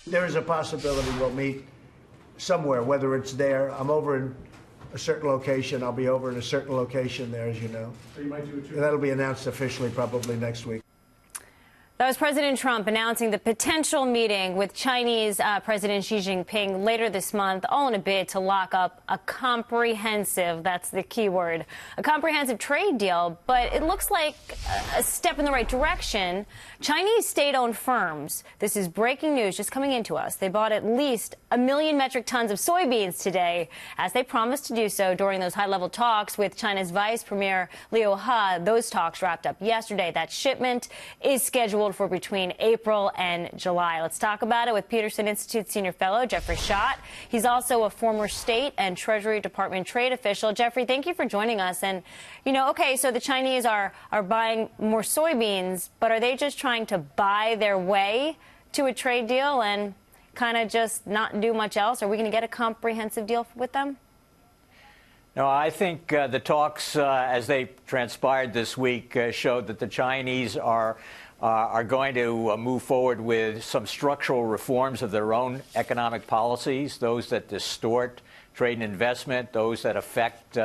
There is a possibility we'll meet somewhere, whether it's there. I'm over in a certain location. I'll be over in a certain location there, as you know. So you might do it too. That'll be announced officially probably next week. That was President Trump announcing the potential meeting with Chinese President Xi Jinping later this month, all in a bid to lock up a comprehensive, that's the key word, a comprehensive trade deal. But it looks like a step in the right direction. Chinese state-owned firms, this is breaking news just coming into us, they bought at least 1 million metric tons of soybeans today, as they promised to do so during those high-level talks with China's Vice Premier Liu He. Those talks wrapped up yesterday. That shipment is scheduled for between April and July. Let's talk about it with Peterson Institute senior fellow Jeffery Schott. He's also a former State and Treasury Department trade official. Jeffrey, thank you for joining us. And, okay, so the Chinese are buying more soybeans, but are they just trying to buy their way to a trade deal and kind of just not do much else? Are we going to get a comprehensive deal with them? No, I think the talks, as they transpired this week, showed that the Chinese are going to move forward with some structural reforms of their own economic policies, those that distort trade and investment, those that affect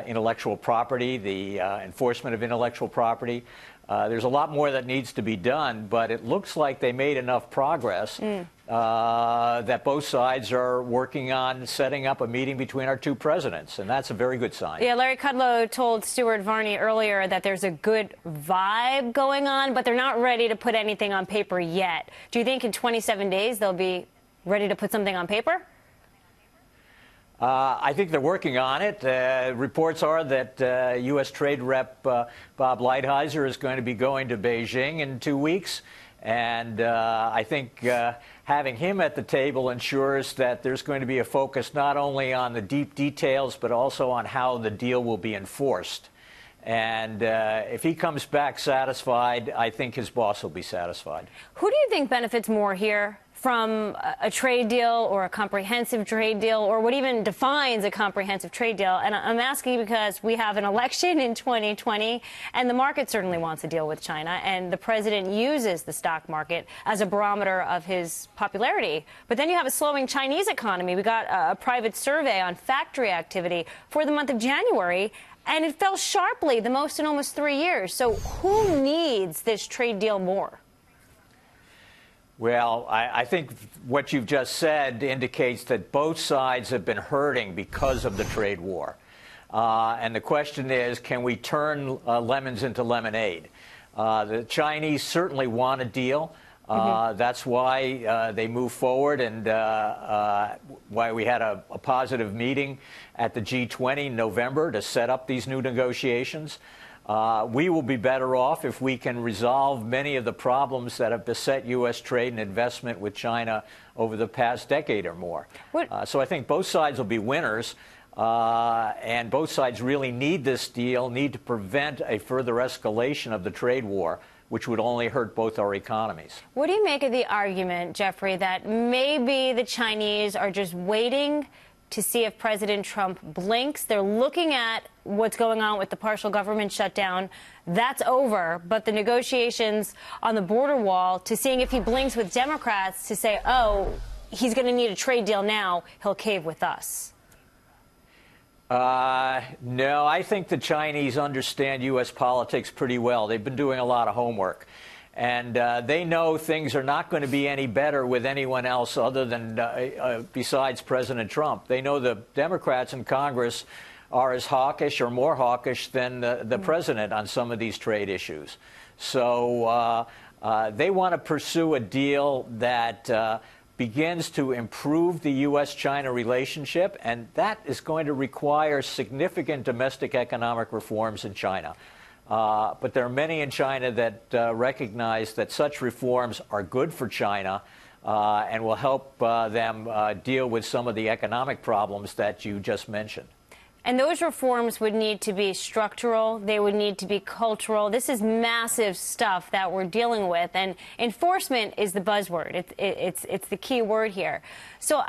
intellectual property, the enforcement of intellectual property. There's a lot more that needs to be done, but it looks like they made enough progress that both sides are working on setting up a meeting between our two presidents, and that's a very good sign. Yeah, Larry Kudlow told Stuart Varney earlier that there's a good vibe going on, but they're not ready to put anything on paper yet. Do you think in 27 days they'll be ready to put something on paper? I think they're working on it. Reports are that U.S. Trade Rep Bob Lighthizer is going to be going to Beijing in 2 weeks. And I think having him at the table ensures that there's going to be a focus not only on the deep details, but also on how the deal will be enforced. And if he comes back satisfied, I think his boss will be satisfied. Who do you think benefits more here from a trade deal or a comprehensive trade deal, or what even defines a comprehensive trade deal? And I'm asking because we have an election in 2020, and the market certainly wants a deal with China, and the president uses the stock market as a barometer of his popularity. But then you have a slowing Chinese economy. We got a private survey on factory activity for the month of January, and it fell sharply, the most in almost 3 years. So who needs this trade deal more? Well, I think what you've just said indicates that both sides have been hurting because of the trade war. And the question is, can we turn lemons into lemonade? The Chinese certainly want a deal. That's why they move forward, and why we had a positive meeting at the G20 in November to set up these new negotiations. We will be better off if we can resolve many of the problems that have beset U.S. trade and investment with China over the past decade or more. So I think both sides will be winners, and both sides really need this deal, need to prevent a further escalation of the trade war, which would only hurt both our economies. What do you make of the argument, Jeffrey, that maybe the Chinese are just waiting to see if President Trump blinks? They're looking at what's going on with the partial government shutdown. That's over. But the negotiations on the border wall, to seeing if he blinks with Democrats to say, oh, he's going to need a trade deal now, he'll cave with us. No, I think the Chinese understand U.S. politics pretty well. They've been doing a lot of homework. And they know things are not going to be any better with anyone else other than besides President Trump. They know the Democrats in Congress are as hawkish or more hawkish than the president on some of these trade issues. So they want to pursue a deal that begins to improve the U.S.-China relationship, and that is going to require significant domestic economic reforms in China. But there are many in China that recognize that such reforms are good for China and will help them deal with some of the economic problems that you just mentioned. And those reforms would need to be structural. They would need to be cultural. This is massive stuff that we're dealing with. And enforcement is the buzzword. It's the key word here. So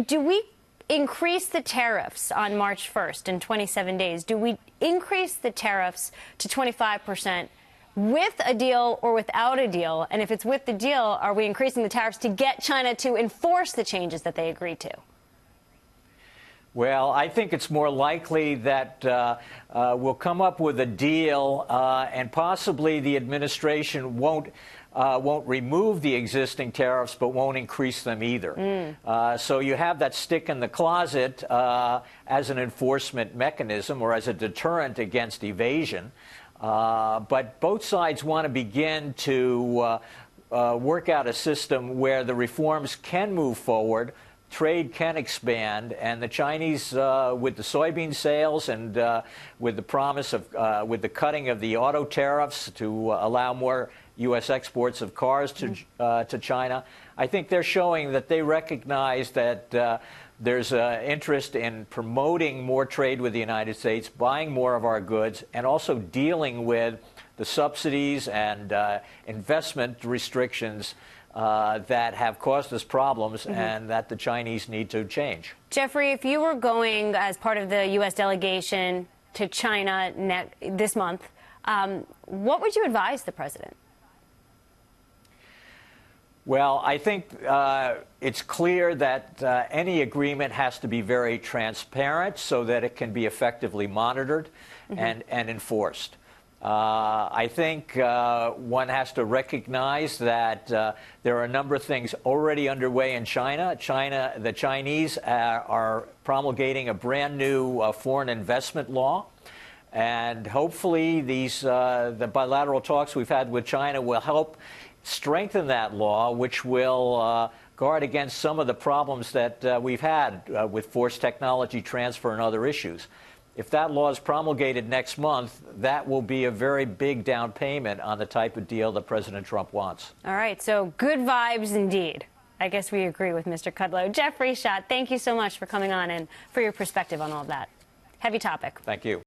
do we increase the tariffs on March 1st in 27 days? Do we increase the tariffs to 25% with a deal or without a deal? And if it's with the deal, are we increasing the tariffs to get China to enforce the changes that they agreed to? Well, I think it's more likely that we'll come up with a deal, and possibly the administration won't remove the existing tariffs, but won't increase them either. So you have that stick in the closet as an enforcement mechanism or as a deterrent against evasion. But both sides want to begin to work out a system where the reforms can move forward, trade can expand, and the Chinese, with the soybean sales and with the promise of with the cutting of the auto tariffs to allow more U.S. exports of cars to China, I think they're showing that they recognize that there's interest in promoting more trade with the United States, buying more of our goods, and also dealing with the subsidies and investment restrictions that have caused us problems and that the Chinese need to change. Jeffrey, if you were going as part of the U.S. delegation to China this month, what would you advise the president? Well, I think it's clear that any agreement has to be very transparent so that it can be effectively monitored and enforced. I think one has to recognize that there are a number of things already underway in China. The Chinese are promulgating a brand new foreign investment law. And hopefully the bilateral talks we've had with China will help strengthen that law, which will guard against some of the problems that we've had with forced technology transfer and other issues. If that law is promulgated next month, that will be a very big down payment on the type of deal that President Trump wants. All right, so good vibes indeed. I guess we agree with Mr. Kudlow. Jeffery Schott, thank you so much for coming on and for your perspective on all of that. Heavy topic. Thank you.